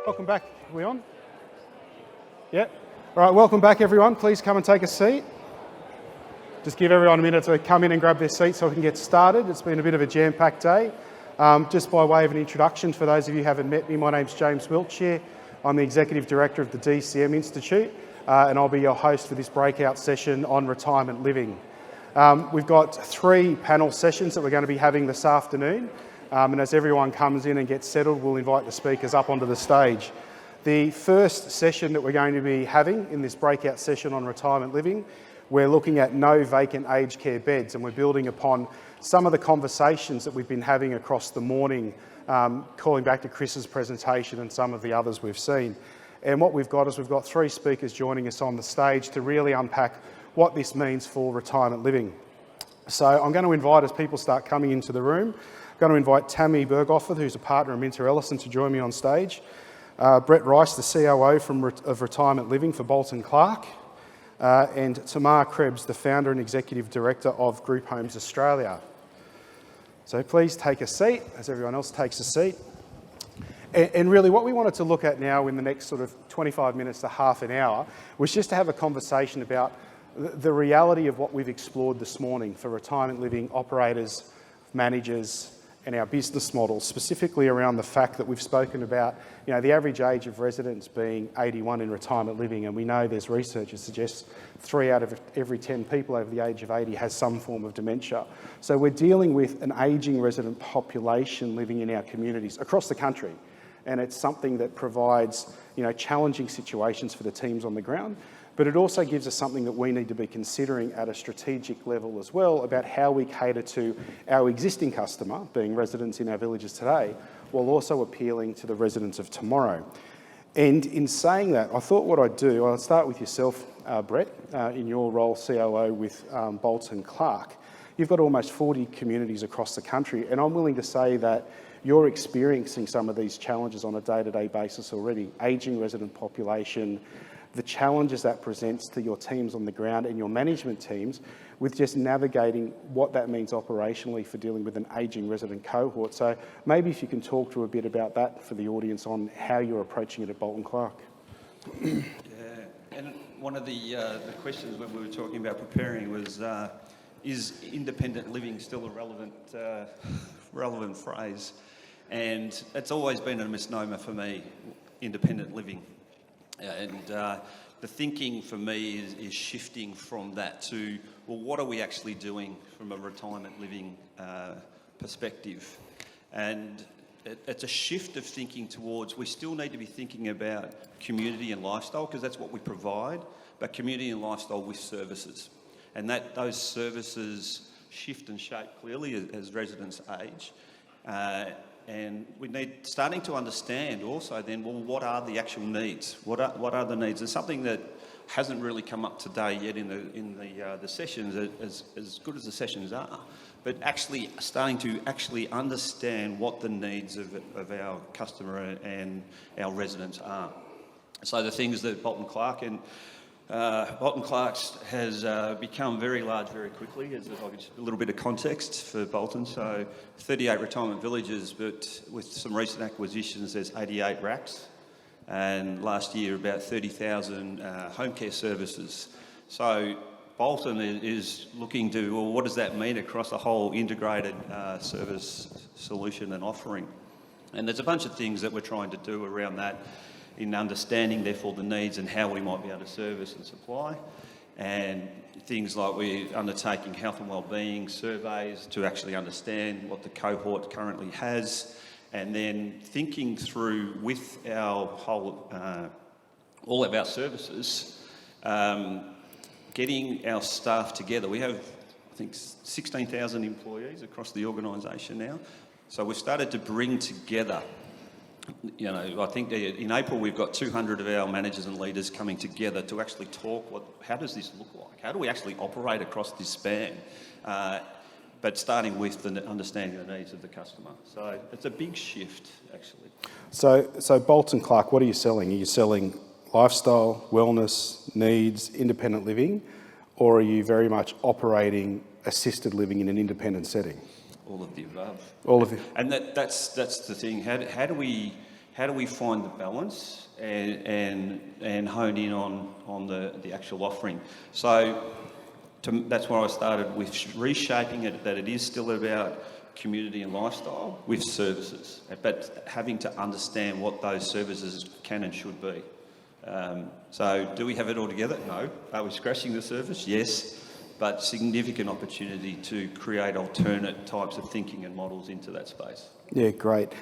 Welcome back. Are we on? Yeah. All right, welcome back everyone. Please come and take a seat. Just give everyone a minute to come in and grab their seats so we can get started. It's been a bit of a jam-packed day. Just by way of an introduction, for those of you who haven't met me, my name's James Wiltshire. I'm the Executive Director of the DCM Institute, and I'll be your host for this breakout session on retirement living. We've got 3 panel sessions that we're going to be having this afternoon. And as everyone comes in and gets settled, we'll invite the speakers up onto the stage. The first session that we're going to be having in this breakout session on retirement living, we're looking at no vacant aged care beds, and we're building upon some of the conversations that we've been having across the morning, calling back to Chris's presentation and some of the others we've seen. And what we've got is we've got 3 speakers joining us on the stage to really unpack what this means for retirement living. So I'm going to invite, as people start coming into the room, I'm going to invite Tammy Berghofer, who's a partner at Minter Ellison, to join me on stage. Brett Rice, the COO of Retirement Living for Bolton Clark, and Tamar Krebs, the founder and executive director of Group Homes Australia. So please take a seat as everyone else takes a seat. And really what we wanted to look at now in the next sort of 25 minutes to half an hour was just to have a conversation about the reality of what we've explored this morning for retirement living operators, managers, and our business models, specifically around the fact that we've spoken about, the average age of residents being 81 in retirement living, and we know there's research that suggests 3 out of every 10 people over the age of 80 has some form of dementia. So we're dealing with an ageing resident population living in our communities across the country, and it's something that provides, challenging situations for the teams on the ground. But it also gives us something that we need to be considering at a strategic level as well about how we cater to our existing customer, being residents in our villages today, while also appealing to the residents of tomorrow. And in saying that, I thought what I'd do, I'll start with yourself, Brett, in your role COO with Bolton Clark. You've got almost 40 communities across the country, and I'm willing to say that you're experiencing some of these challenges on a day-to-day basis already. Ageing resident population, the challenges that presents to your teams on the ground and your management teams with just navigating what that means operationally for dealing with an ageing resident cohort. So maybe if you can talk to a bit about that for the audience on how you're approaching it at Bolton Clark. Yeah, and one of the questions when we were talking about preparing was, is independent living still a relevant phrase? And it's always been a misnomer for me, independent living. And the thinking for me is shifting from that to, well, what are we actually doing from a retirement living perspective? And it's a shift of thinking towards, we still need to be thinking about community and lifestyle, because that's what we provide, but community and lifestyle with services. And those services shift and shape clearly as residents age. And we need starting to understand also then, well, what are the actual needs? What are the needs? And something that hasn't really come up today yet in the sessions, as good as the sessions are, but actually starting to actually understand what the needs of our customer and our residents are. So the things that Bolton Clark has become very large very quickly. As a little bit of context for Bolton, so 38 retirement villages, but with some recent acquisitions, there's 88 racks, and last year about 30,000 home care services. So Bolton is looking to, well, what does that mean across a whole integrated service solution and offering? And there's a bunch of things that we're trying to do around that, in understanding, therefore, the needs and how we might be able to service and supply. And things like we're undertaking health and wellbeing surveys to actually understand what the cohort currently has, and then thinking through with our whole, all of our services, getting our staff together. We have, I think, 16,000 employees across the organisation now. So we've started to bring together, I think in April we've got 200 of our managers and leaders coming together to actually talk, how does this look like? How do we actually operate across this span? But starting with the understanding the needs of the customer. So it's a big shift, actually. So Bolton Clark, what are you selling? Are you selling lifestyle, wellness, needs, independent living, or are you very much operating assisted living in an independent setting? All of the above. All of it. And that's the thing. How do we how do we find the balance and hone in on the actual offering? So that's where I started with reshaping it, that it is still about community and lifestyle with services, but having to understand what those services can and should be. So do we have it all together? No. Are we scratching the surface? Yes. But significant opportunity to create alternate types of thinking and models into that space. Yeah, great.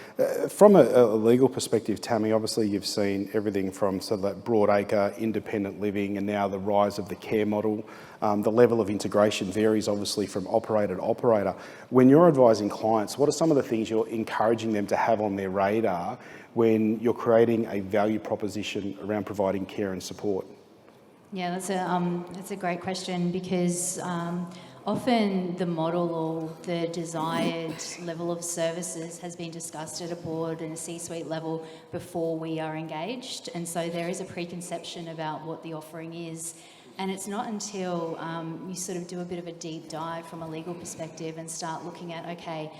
From a legal perspective, Tammy, obviously you've seen everything from sort of that broadacre, independent living, and now the rise of the care model. The level of integration varies obviously from operator to operator. When you're advising clients, what are some of the things you're encouraging them to have on their radar when you're creating a value proposition around providing care and support? Yeah, that's a great question, because often the model or the desired level of services has been discussed at a board and a C-suite level before we are engaged, and so there is a preconception about what the offering is. And it's not until you sort of do a bit of a deep dive from a legal perspective and start looking at, okay,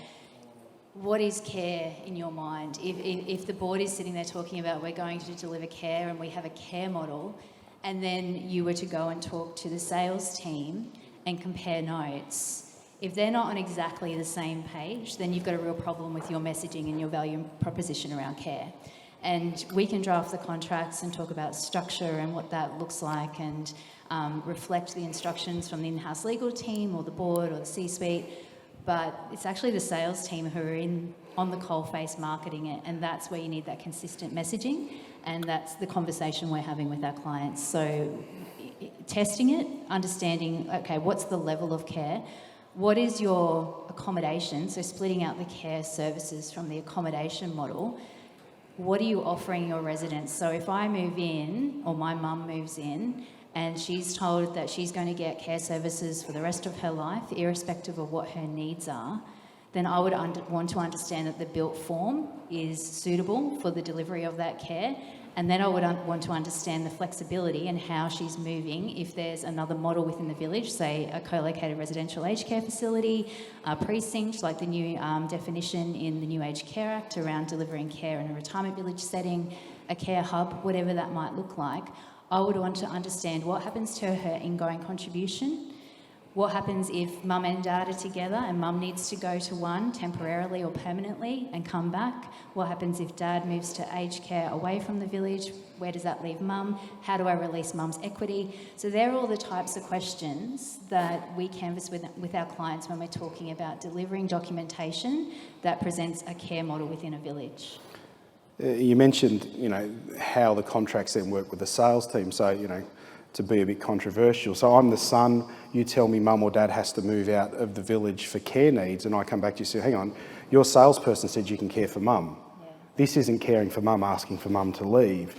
what is care in your mind? If the board is sitting there talking about we're going to deliver care and we have a care model, and then you were to go and talk to the sales team and compare notes, if they're not on exactly the same page, then you've got a real problem with your messaging and your value proposition around care. And we can draft the contracts and talk about structure and what that looks like, and reflect the instructions from the in-house legal team or the board or the C-suite, but it's actually the sales team who are on the coalface marketing it, and that's where you need that consistent messaging, and that's the conversation we're having with our clients. So testing it, understanding, okay, what's the level of care? What is your accommodation? So splitting out the care services from the accommodation model. What are you offering your residents? So if I move in, or my mum moves in, and she's told that she's going to get care services for the rest of her life, irrespective of what her needs are, then I would want to understand that the built form is suitable for the delivery of that care. And then I would want to understand the flexibility and how she's moving if there's another model within the village, say a co-located residential aged care facility, a precinct, like the new definition in the New Age Care Act around delivering care in a retirement village setting, a care hub, whatever that might look like. I would want to understand what happens to her ingoing contribution, what happens if mum and dad are together and mum needs to go to one temporarily or permanently and come back, what happens if dad moves to aged care away from the village, where does that leave mum, how do I release mum's equity? So they're all the types of questions that we canvass with our clients when we're talking about delivering documentation that presents a care model within a village. You mentioned, how the contracts then work with the sales team. So, to be a bit controversial. So I'm the son, you tell me mum or dad has to move out of the village for care needs, and I come back to you and say, hang on, your salesperson said you can care for mum. Yeah. This isn't caring for mum, asking for mum to leave.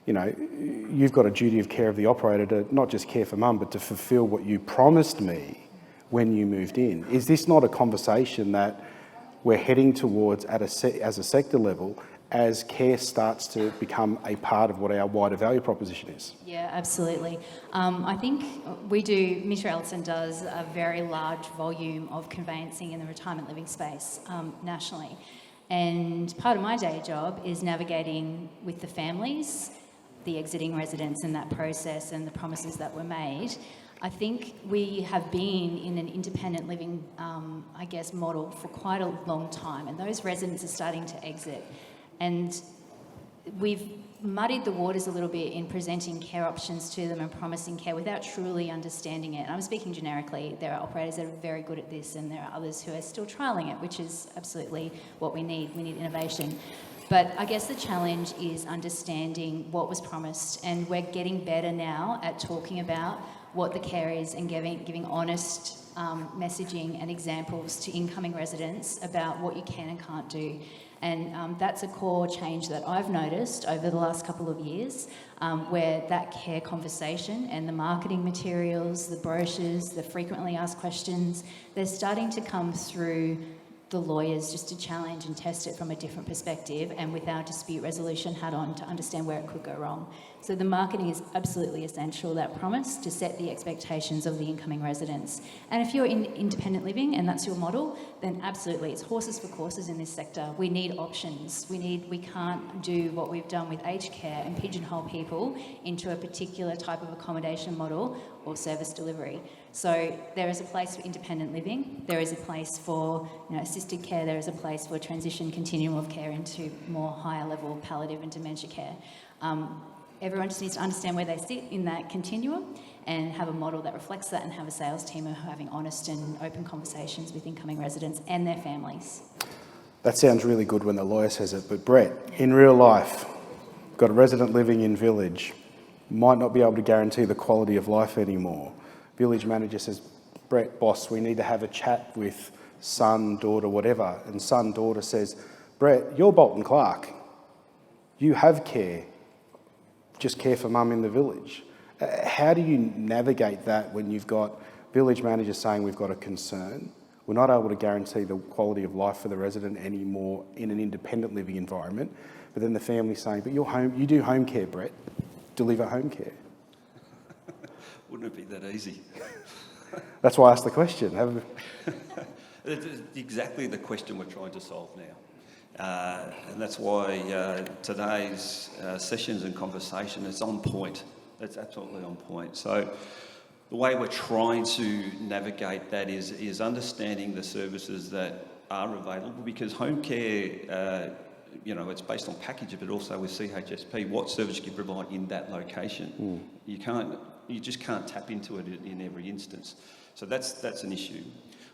You've got a duty of care of the operator to not just care for mum, but to fulfil what you promised me when you moved in. Is this not a conversation that we're heading towards as a sector level, as care starts to become a part of what our wider value proposition is? Yeah, absolutely. I think Mitra Ellison does a very large volume of conveyancing in the retirement living space nationally. And part of my day job is navigating with the families, the exiting residents in that process and the promises that were made. I think we have been in an independent living, model for quite a long time, and those residents are starting to exit. And we've muddied the waters a little bit in presenting care options to them and promising care without truly understanding it. And I'm speaking generically. There are operators that are very good at this, and there are others who are still trialling it, which is absolutely what we need. We need innovation. But I guess the challenge is understanding what was promised, and we're getting better now at talking about what the care is and giving honest messaging and examples to incoming residents about what you can and can't do. And that's a core change that I've noticed over the last couple of years, where that care conversation and the marketing materials, the brochures, the frequently asked questions, they're starting to come through the lawyers just to challenge and test it from a different perspective, and with our dispute resolution hat on to understand where it could go wrong. So the marketing is absolutely essential, that promise, to set the expectations of the incoming residents. And if you're in independent living and that's your model, then absolutely, it's horses for courses in this sector. We need options. We can't do what we've done with aged care and pigeonhole people into a particular type of accommodation model or service delivery. So there is a place for independent living, there is a place for assisted care, there is a place for transition continuum of care into more higher level palliative and dementia care. Everyone just needs to understand where they sit in that continuum and have a model that reflects that, and have a sales team who are having honest and open conversations with incoming residents and their families. That sounds really good when the lawyer says it, but Brett, in real life, got a resident living in village, might not be able to guarantee the quality of life anymore. Village manager says, Brett, boss, we need to have a chat with son, daughter, whatever. And son, daughter says, Brett, you're Bolton Clark. You have care. Just care for mum in the village. How do you navigate that when you've got village managers saying we've got a concern? We're not able to guarantee the quality of life for the resident anymore in an independent living environment. But then the family's saying, but you do home care, Brett. Deliver home care. Wouldn't it be that easy? That's why I asked the question. It's exactly the question we're trying to solve now. And that's why today's sessions and conversation is on point. It's absolutely on point. So the way we're trying to navigate that is understanding the services that are available, because home care, it's based on package, but also with CHSP, what service you provide in that location. You just can't tap into it in every instance. So that's an issue.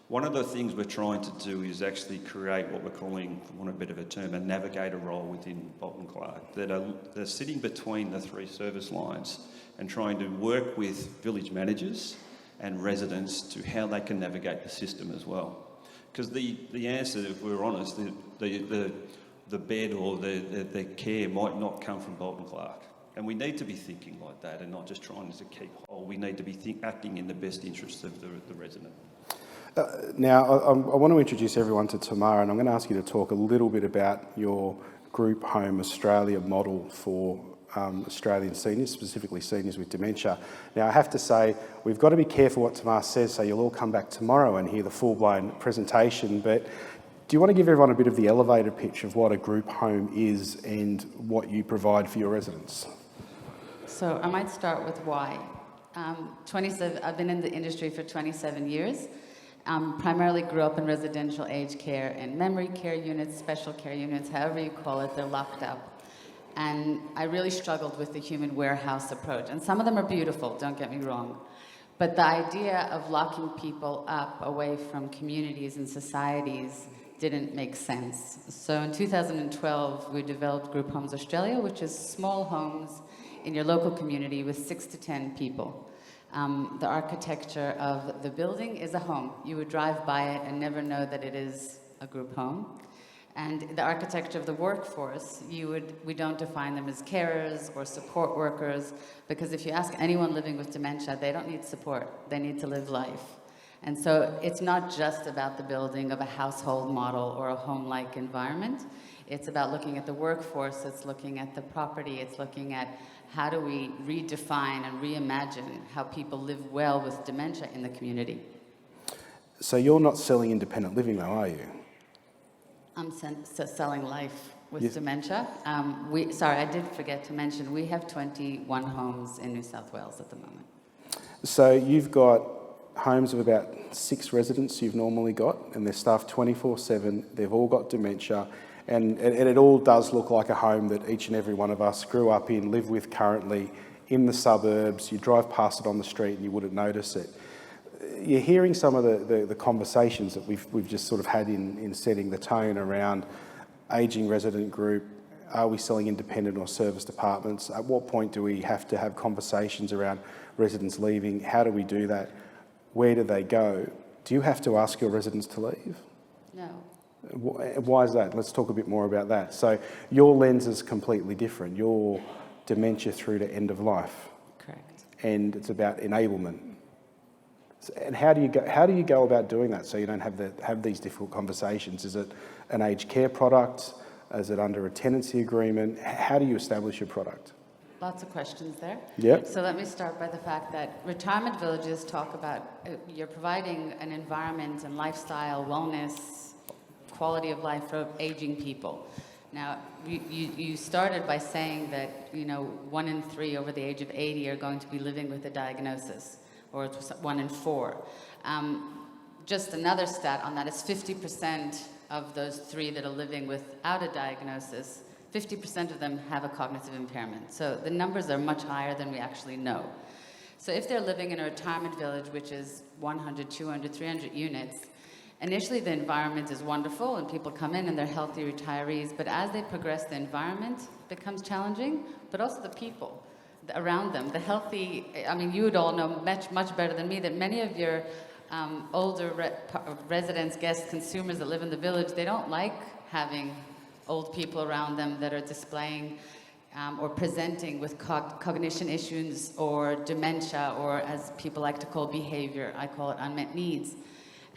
One of the things we're trying to do is actually create what we're calling, for want of a bit of a term, a navigator role within Bolton Clark, that are sitting between the three service lines and trying to work with village managers and residents to how they can navigate the system as well. Because the answer, if we're honest, the bed or the care might not come from Bolton Clark. And we need to be thinking like that and not just trying to keep whole. We need to be acting in the best interests of the resident. Now, I want to introduce everyone to Tamar, and I'm going to ask you to talk a little bit about your Group Home Australia model for Australian seniors, specifically seniors with dementia. Now, I have to say, we've got to be careful what Tamar says, so you'll all come back tomorrow and hear the full-blown presentation, but do you want to give everyone a bit of the elevator pitch of what a group home is and what you provide for your residents? So I might start with why. I've been in the industry for 27 years. Primarily grew up in residential aged care and memory care units, special care units, however you call it, they're locked up. And I really struggled with the human warehouse approach. And some of them are beautiful, don't get me wrong. But the idea of locking people up away from communities and societies didn't make sense. So in 2012, we developed Group Homes Australia, which is small homes in your local community with 6 to 10 people. The architecture of the building is a home. You would drive by it and never know that it is a group home. And the architecture of the workforce, we don't define them as carers or support workers, because if you ask anyone living with dementia, they don't need support, they need to live life. And so it's not just about the building of a household model or a home-like environment. It's about looking at the workforce, it's looking at the property, it's looking at how do we redefine and reimagine how people live well with dementia in the community. So you're not selling independent living though, are you? I'm selling life with Yes. dementia. I did forget to mention, we have 21 homes in New South Wales at the moment. So you've got homes of about 6 residents you've normally got, and they're staffed 24/7, they've all got dementia, and it all does look like a home that each and every one of us grew up in, live with currently, in the suburbs. You drive past it on the street and you wouldn't notice it. You're hearing some of the conversations that we've just sort of had in setting the tone around ageing resident group. Are we selling independent or service departments? At what point do we have to have conversations around residents leaving? How do we do that? Where do they go? Do you have to ask your residents to leave? No. Why is that? Let's talk a bit more about that. So your lens is completely different. Your dementia through to end of life. Correct. And it's about enablement. And how do you go about doing that so you don't have these difficult conversations? Is it an aged care product? Is it under a tenancy agreement? How do you establish your product? Lots of questions there. Yep. So let me start by the fact that retirement villages talk about you're providing an environment and lifestyle, wellness, quality of life for aging people. Now, you started by saying that 1 in 3 over the age of 80 are going to be living with a diagnosis, or 1 in 4. Just another stat on that is 50% of those 3 that are living without a diagnosis, 50% of them have a cognitive impairment. So the numbers are much higher than we actually know. So if they're living in a retirement village, which is 100, 200, 300 units, initially the environment is wonderful and people come in and they're healthy retirees, but as they progress, the environment becomes challenging, but also the people around them, the healthy, you would all know much better than me that many of your older residents, guests, consumers that live in the village, they don't like having old people around them that are displaying or presenting with cognition issues or dementia, or as people like to call behavior, I call it unmet needs.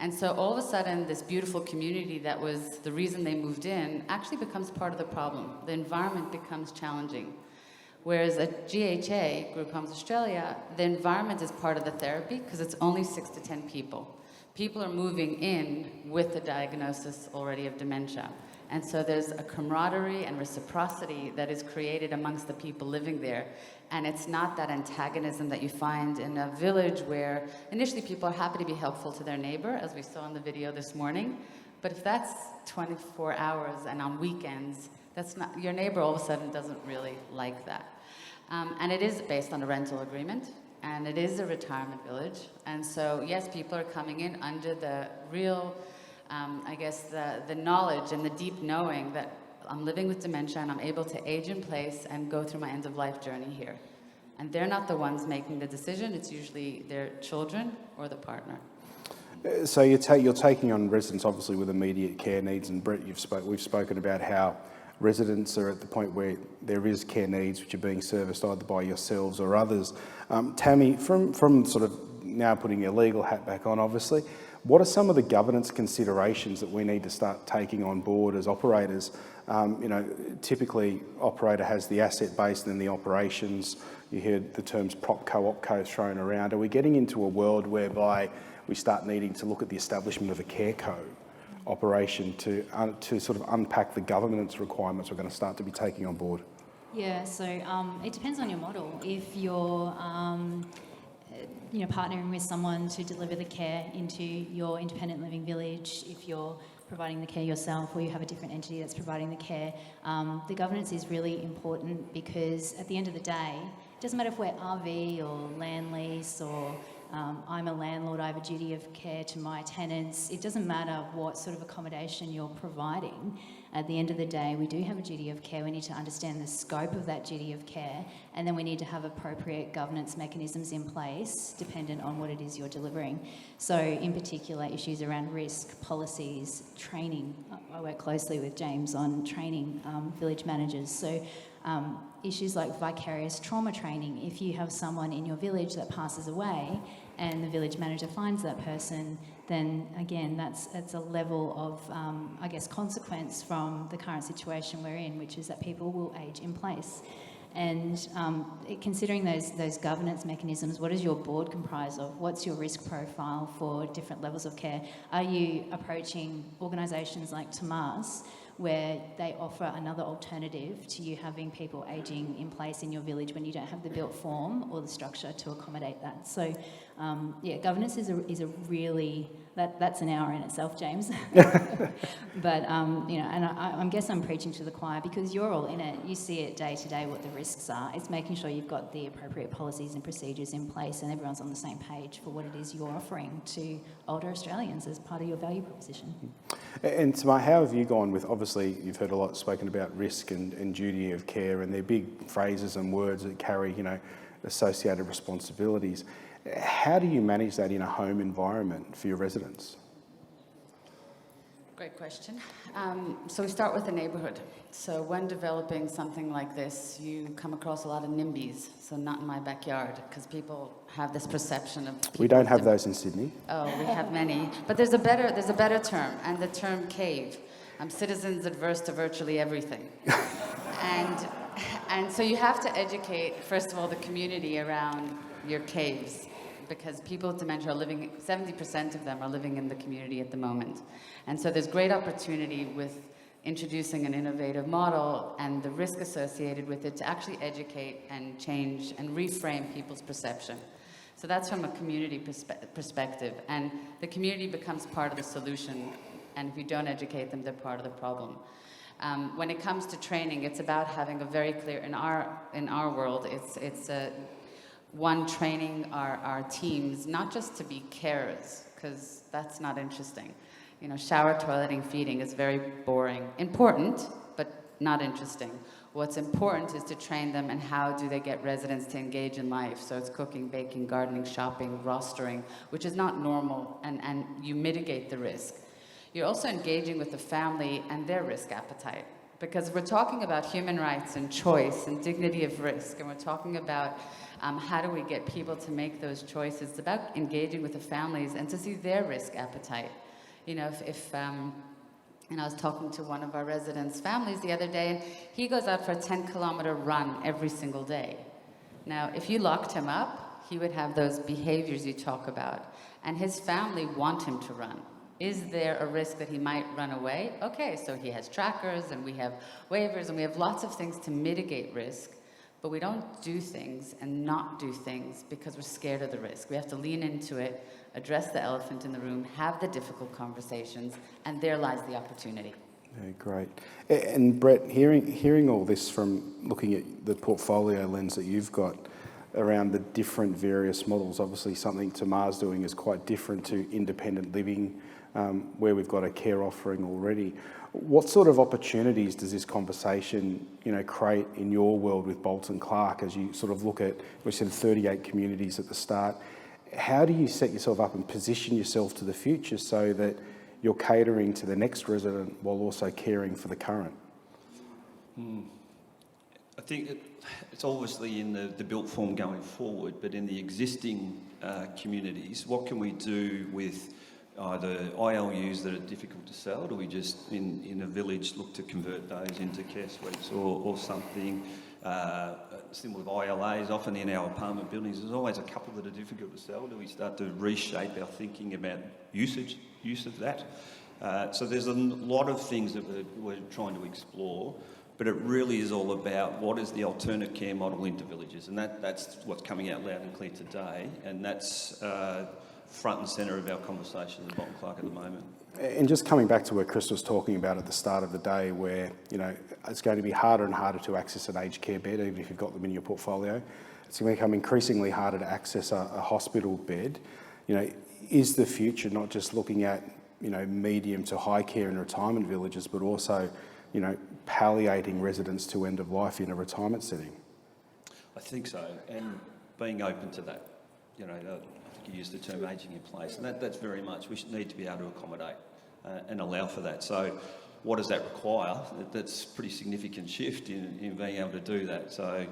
And so all of a sudden, this beautiful community that was the reason they moved in actually becomes part of the problem. The environment becomes challenging. Whereas at GHA, Group Homes Australia, the environment is part of the therapy because it's only 6 to 10 people. People are moving in with the diagnosis already of dementia. And so there's a camaraderie and reciprocity that is created amongst the people living there. And it's not that antagonism that you find in a village where initially people are happy to be helpful to their neighbor, as we saw in the video this morning. But if that's 24 hours and on weekends, that's not, your neighbor all of a sudden doesn't really like that. And it is based on a rental agreement, and it is a retirement village. And so, yes, people are coming in under the real, the knowledge and the deep knowing that I'm living with dementia and I'm able to age in place and go through my end-of-life journey here. And they're not the ones making the decision. It's usually their children or the partner. So you're taking on residents, obviously, with immediate care needs. And Brett, we've spoken about how residents are at the point where there is care needs which are being serviced either by yourselves or others. Tammy, from sort of now putting your legal hat back on, obviously, what are some of the governance considerations that we need to start taking on board as operators? Typically, operator has the asset base and then the operations. You hear the terms PropCo, OpCo thrown around. Are we getting into a world whereby we start needing to look at the establishment of a CareCo operation to sort of unpack the governance requirements we're going to start to be taking on board? Yeah, so it depends on your model. If you're partnering with someone to deliver the care into your independent living village, if you're providing the care yourself or you have a different entity that's providing the care, the governance is really important because at the end of the day, it doesn't matter if we're RV or land lease or I'm a landlord, I have a duty of care to my tenants. It doesn't matter what sort of accommodation you're providing. At the end of the day, we do have a duty of care. We need to understand the scope of that duty of care, and then we need to have appropriate governance mechanisms in place dependent on what it is you're delivering. So in particular, issues around risk, policies, training. I work closely with James on training village managers. So issues like vicarious trauma training. If you have someone in your village that passes away and the village manager finds that person, then again, that's a level of, consequence from the current situation we're in, which is that people will age in place. And considering those governance mechanisms, what does your board comprise of? What's your risk profile for different levels of care? Are you approaching organisations like Tamar's, where they offer another alternative to you having people ageing in place in your village when you don't have the built form or the structure to accommodate that? So, governance is a really, that's an hour in itself, James. But, and I guess I'm preaching to the choir because you're all in it. You see it day to day what the risks are. It's making sure you've got the appropriate policies and procedures in place and everyone's on the same page for what it is you're offering to older Australians as part of your value proposition. And Tamar, how have you gone with, obviously you've heard a lot spoken about risk and duty of care, and they're big phrases and words that carry, associated responsibilities. How do you manage that in a home environment for your residents? Great question. So we start with the neighborhood. So when developing something like this, you come across a lot of NIMBYs, so not in my backyard, because people have this perception of... We don't have those in Sydney. Oh, we have many. But there's a better term, and the term cave. Citizens adverse to virtually everything. And so you have to educate, first of all, the community around your caves, because people with dementia are living, 70% of them are living in the community at the moment. And so there's great opportunity with introducing an innovative model and the risk associated with it to actually educate and change and reframe people's perception. So that's from a community perspective. And the community becomes part of the solution, and if you don't educate them, they're part of the problem. When it comes to training, it's about having a very clear, in our world, it's one, training our teams, not just to be carers, because that's not interesting. You know, shower, toileting, feeding is very boring. Important, but not interesting. What's important is to train them and how do they get residents to engage in life. So it's cooking, baking, gardening, shopping, rostering, which is not normal, and you mitigate the risk. You're also engaging with the family and their risk appetite. Because we're talking about human rights and choice and dignity of risk, and we're talking about how do we get people to make those choices. It's about engaging with the families and to see their risk appetite. You know, and I was talking to one of our residents' families the other day, and he goes out for a 10-kilometer run every single day. Now, if you locked him up, he would have those behaviors you talk about, and his family want him to run. Is there a risk that he might run away? Okay, so he has trackers, and we have waivers, and we have lots of things to mitigate risk, but we don't do things and not do things because we're scared of the risk. We have to lean into it, address the elephant in the room, have the difficult conversations, and there lies the opportunity. Yeah, great. And Brett, hearing all this from looking at the portfolio lens that you've got around the different various models, obviously something Tamar's doing is quite different to independent living, where we've got a care offering already. What sort of opportunities does this conversation, create in your world with Bolton Clark as you sort of look at, we said 38 communities at the start? How do you set yourself up and position yourself to the future so that you're catering to the next resident while also caring for the current? I think it's obviously in the built form going forward, but in the existing communities, what can we do with either ILUs that are difficult to sell? Do we just, in a village, look to convert those into care suites or something? Similar with ILAs, often in our apartment buildings, there's always a couple that are difficult to sell. Do we start to reshape our thinking about use of that? So there's a lot of things that we're trying to explore, but it really is all about what is the alternate care model into villages, and that's what's coming out loud and clear today, and that's front and centre of our conversation at Bolton Clark at the moment. And just coming back to where Chris was talking about at the start of the day, where it's going to be harder and harder to access an aged care bed, even if you've got them in your portfolio. It's going to become increasingly harder to access a hospital bed. Is the future not just looking at medium to high care in retirement villages, but also palliating residents to end of life in a retirement setting? I think so, and being open to that. I think you used the term ageing in place, and that's very much, we need to be able to accommodate and allow for that. So what does that require? That's a pretty significant shift in being able to do that. So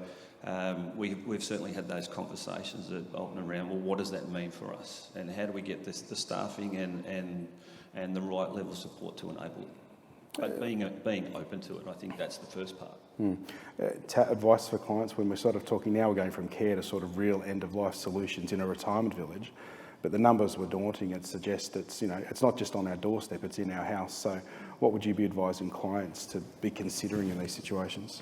we've certainly had those conversations at Bolton around, well, what does that mean for us? And how do we get the staffing and the right level of support to enable it? But being open to it, I think that's the first part. Advice for clients when we're sort of talking now, we're going from care to sort of real end-of-life solutions in a retirement village, but the numbers were daunting. It suggests it's it's not just on our doorstep, it's in our house. So what would you be advising clients to be considering in these situations?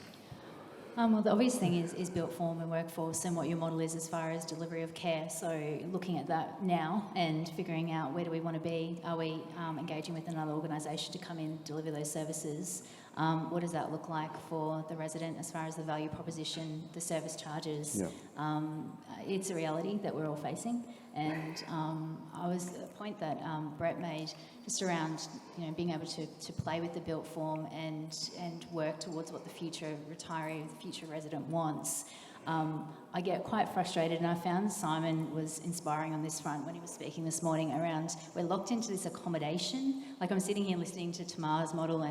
Well, the obvious thing is built form and workforce and what your model is as far as delivery of care. So looking at that now and figuring out where do we want to be. Are we engaging with another organisation to come in, deliver those services? What does that look like for the resident as far as the value proposition, the service charges? Yeah. It's a reality that we're all facing. And I was a point that Brett made just around being able to play with the built form and work towards what the future retiree, the future resident wants. I get quite frustrated, and I found Simon was inspiring on this front when he was speaking this morning around we're locked into this accommodation. Like, I'm sitting here listening to Tamar's model,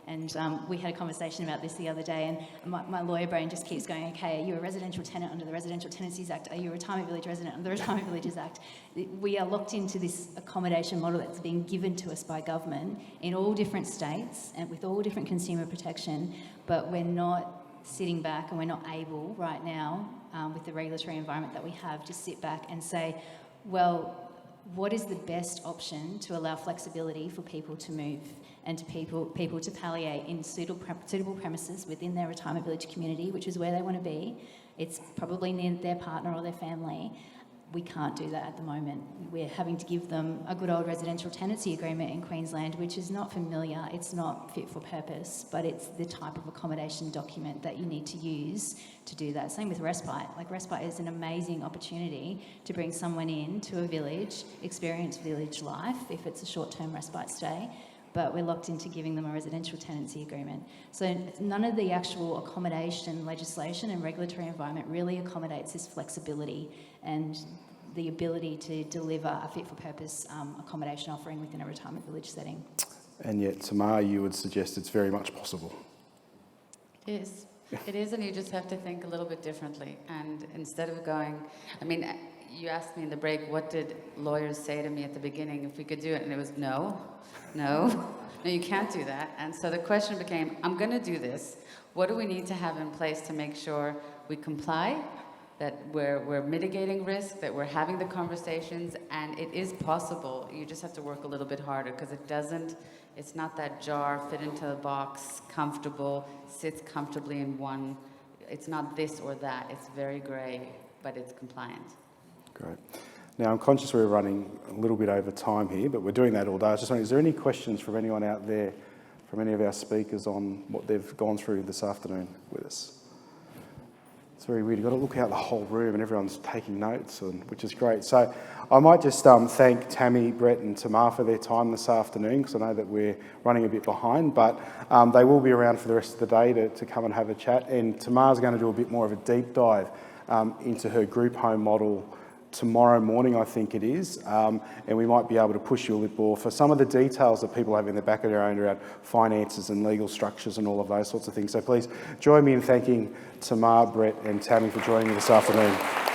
and we had a conversation about this the other day, and my lawyer brain just keeps going, okay, are you a residential tenant under the Residential Tenancies Act? Are you a retirement village resident under the Retirement Villages Act? We are locked into this accommodation model that's being given to us by government in all different states and with all different consumer protection, but we're not sitting back, and we're not able right now, with the regulatory environment that we have, to sit back and say, well, what is the best option to allow flexibility for people to move and to people to palliate in suitable premises within their retirement village community, which is where they want to be. It's probably near their partner or their family. We can't do that at the moment. We're having to give them a good old residential tenancy agreement in Queensland, which is not familiar, it's not fit for purpose, but it's the type of accommodation document that you need to use to do that. Same with respite. Like, respite is an amazing opportunity to bring someone in to a village, experience village life, if it's a short-term respite stay, but we're locked into giving them a residential tenancy agreement. So none of the actual accommodation legislation and regulatory environment really accommodates this flexibility and the ability to deliver a fit-for-purpose accommodation offering within a retirement village setting. And yet, Tamar, you would suggest it's very much possible. It is. It is, and you just have to think a little bit differently. And instead of going, I mean, you asked me in the break, what did lawyers say to me at the beginning if we could do it? And it was no, you can't do that. And so the question became, I'm going to do this. What do we need to have in place to make sure we comply, that we're mitigating risk, that we're having the conversations, and it is possible. You just have to work a little bit harder, because it's not that jar, fit into a box, comfortable, sits comfortably in one. It's not this or that. It's very grey, but it's compliant. Great. Now, I'm conscious we're running a little bit over time here, but we're doing that all day. I was just wondering, is there any questions from anyone out there, from any of our speakers, on what they've gone through this afternoon with us? It's very weird. You've got to look out the whole room and everyone's taking notes, which is great. So I might just thank Tammy, Brett and Tamar for their time this afternoon, because I know that we're running a bit behind, but they will be around for the rest of the day to come and have a chat. And Tamar's going to do a bit more of a deep dive into her group home model tomorrow morning, I think it is, and we might be able to push you a little more for some of the details that people have in the back of their own around finances and legal structures and all of those sorts of things. So please join me in thanking Tamar, Brett and Tammy for joining me this afternoon.